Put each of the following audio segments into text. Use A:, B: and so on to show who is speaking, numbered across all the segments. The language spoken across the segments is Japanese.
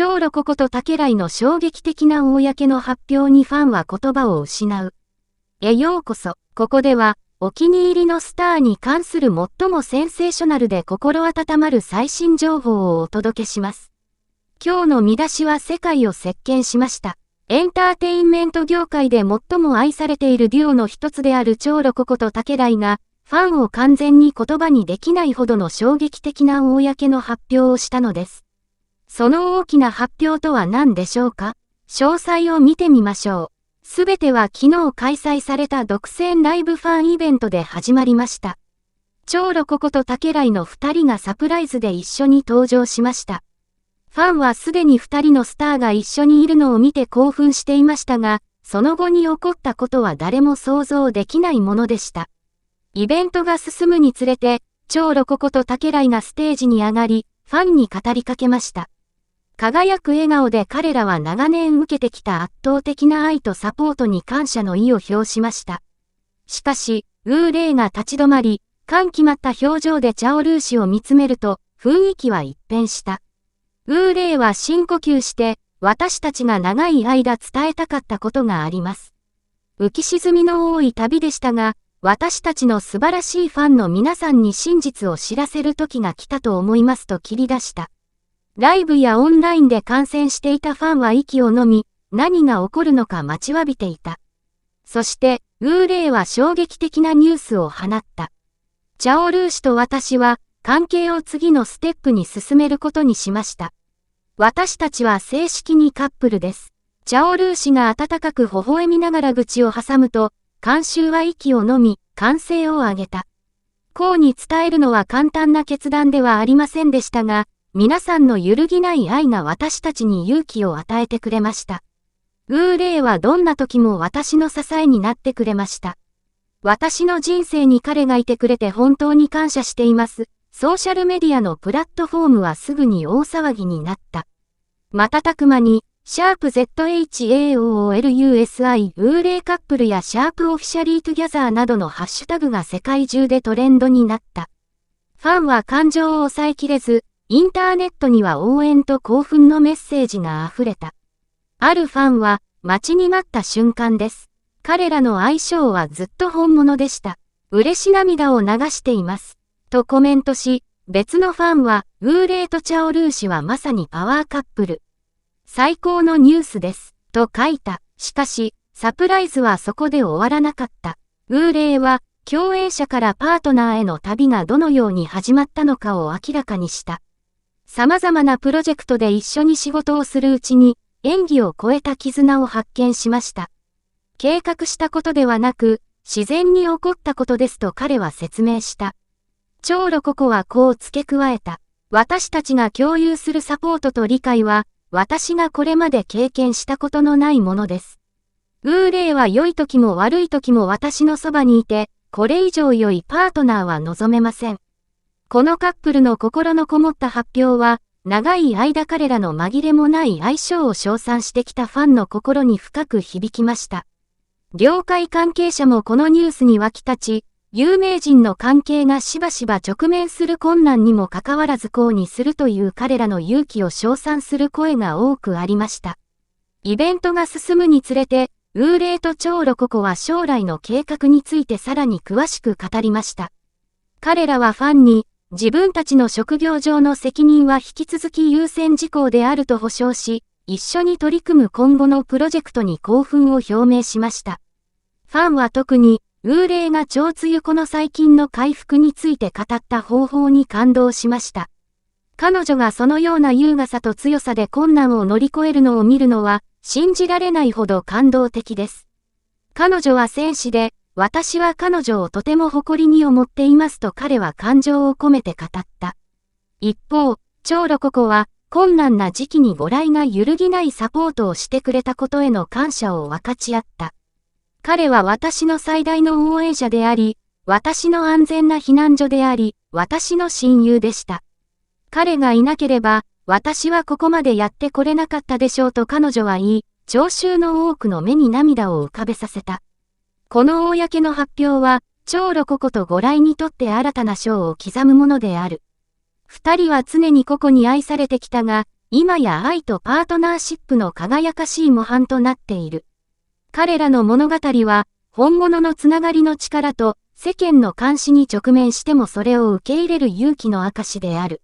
A: 超ロココとタケライの衝撃的な公の発表にファンは言葉を失う。ようこそ。ここでは、お気に入りのスターに関する最もセンセーショナルで心温まる最新情報をお届けします。今日の見出しは世界を席巻しました。エンターテインメント業界で最も愛されているデュオの一つである超ロココとタケライが、ファンを完全に言葉にできないほどの衝撃的な公の発表をしたのです。その大きな発表とは何でしょうか？詳細を見てみましょう。すべては昨日開催された独占ライブファンイベントで始まりました。超ロココとタケライの2人がサプライズで一緒に登場しました。ファンはすでに2人のスターが一緒にいるのを見て興奮していましたが、その後に起こったことは誰も想像できないものでした。イベントが進むにつれて、超ロココとタケライがステージに上がり、ファンに語りかけました。輝く笑顔で彼らは長年受けてきた圧倒的な愛とサポートに感謝の意を表しました。しかし、ウーレイが立ち止まり、感極まった表情でチャオルー氏を見つめると、雰囲気は一変した。ウーレイは深呼吸して、私たちが長い間伝えたかったことがあります。浮き沈みの多い旅でしたが、私たちの素晴らしいファンの皆さんに真実を知らせる時が来たと思いますと切り出した。ライブやオンラインで観戦していたファンは息を飲み、何が起こるのか待ちわびていた。そして、ウーレイは衝撃的なニュースを放った。チャオルー氏と私は、関係を次のステップに進めることにしました。私たちは正式にカップルです。チャオルー氏が温かく微笑みながら口を挟むと、観衆は息を飲み、歓声を上げた。こうに伝えるのは簡単な決断ではありませんでしたが、皆さんの揺るぎない愛が私たちに勇気を与えてくれました。ウーレイはどんな時も私の支えになってくれました。私の人生に彼がいてくれて本当に感謝しています。ソーシャルメディアのプラットフォームはすぐに大騒ぎになった。瞬く間に、#ZHAOOLUSI ウーレイカップルや#OfficiallyTogether などのハッシュタグが世界中でトレンドになった。ファンは感情を抑えきれず、インターネットには応援と興奮のメッセージが溢れた。あるファンは、待ちに待った瞬間です。彼らの相性はずっと本物でした。嬉し涙を流しています。とコメントし、別のファンは、ウーレイとチャオルー氏はまさにパワーカップル。最高のニュースです。と書いた。しかし、サプライズはそこで終わらなかった。ウーレイは、共演者からパートナーへの旅がどのように始まったのかを明らかにした。様々なプロジェクトで一緒に仕事をするうちに、演技を超えた絆を発見しました。計画したことではなく、自然に起こったことですと彼は説明した。超ロココはこう付け加えた。私たちが共有するサポートと理解は、私がこれまで経験したことのないものです。ウーレイは良い時も悪い時も私のそばにいて、これ以上良いパートナーは望めません。このカップルの心のこもった発表は、長い間彼らの紛れもない相性を称賛してきたファンの心に深く響きました。業界関係者もこのニュースに沸き立ち、有名人の関係がしばしば直面する困難にもかかわらずこうにするという彼らの勇気を称賛する声が多くありました。イベントが進むにつれて、ウーレイと超ロココは将来の計画についてさらに詳しく語りました。彼らはファンに、自分たちの職業上の責任は引き続き優先事項であると保証し、一緒に取り組む今後のプロジェクトに興奮を表明しました。ファンは特に、ウーレイが腸露子の細菌の回復について語った方法に感動しました。彼女がそのような優雅さと強さで困難を乗り越えるのを見るのは、信じられないほど感動的です。彼女は戦士で、私は彼女をとても誇りに思っていますと彼は感情を込めて語った。一方、超ロココは困難な時期にご来が揺るぎないサポートをしてくれたことへの感謝を分かち合った。彼は私の最大の応援者であり、私の安全な避難所であり、私の親友でした。彼がいなければ、私はここまでやってこれなかったでしょうと彼女は言い、聴衆の多くの目に涙を浮かべさせた。この公の発表は、超ロココとご来にとって新たな章を刻むものである。二人は常に個々に愛されてきたが、今や愛とパートナーシップの輝かしい模範となっている。彼らの物語は、本物のつながりの力と、世間の監視に直面してもそれを受け入れる勇気の証である。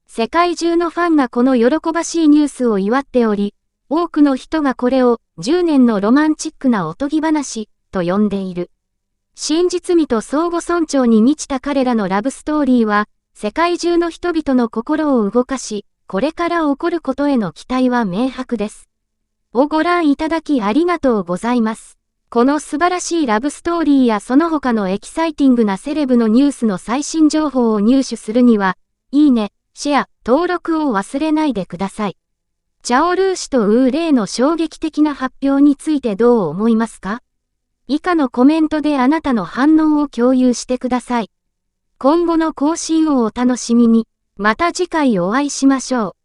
A: 世界中のファンがこの喜ばしいニュースを祝っており、多くの人がこれを10年のロマンチックなおとぎ話と呼んでいる。真実味と相互尊重に満ちた彼らのラブストーリーは、世界中の人々の心を動かし、これから起こることへの期待は明白です。ご覧いただきありがとうございます。この素晴らしいラブストーリーやその他のエキサイティングなセレブのニュースの最新情報を入手するには、いいね、シェア、登録を忘れないでください。チャオルーシュとウーレイの衝撃的な発表についてどう思いますか？以下のコメントであなたの反応を共有してください。今後の更新をお楽しみに。また次回お会いしましょう。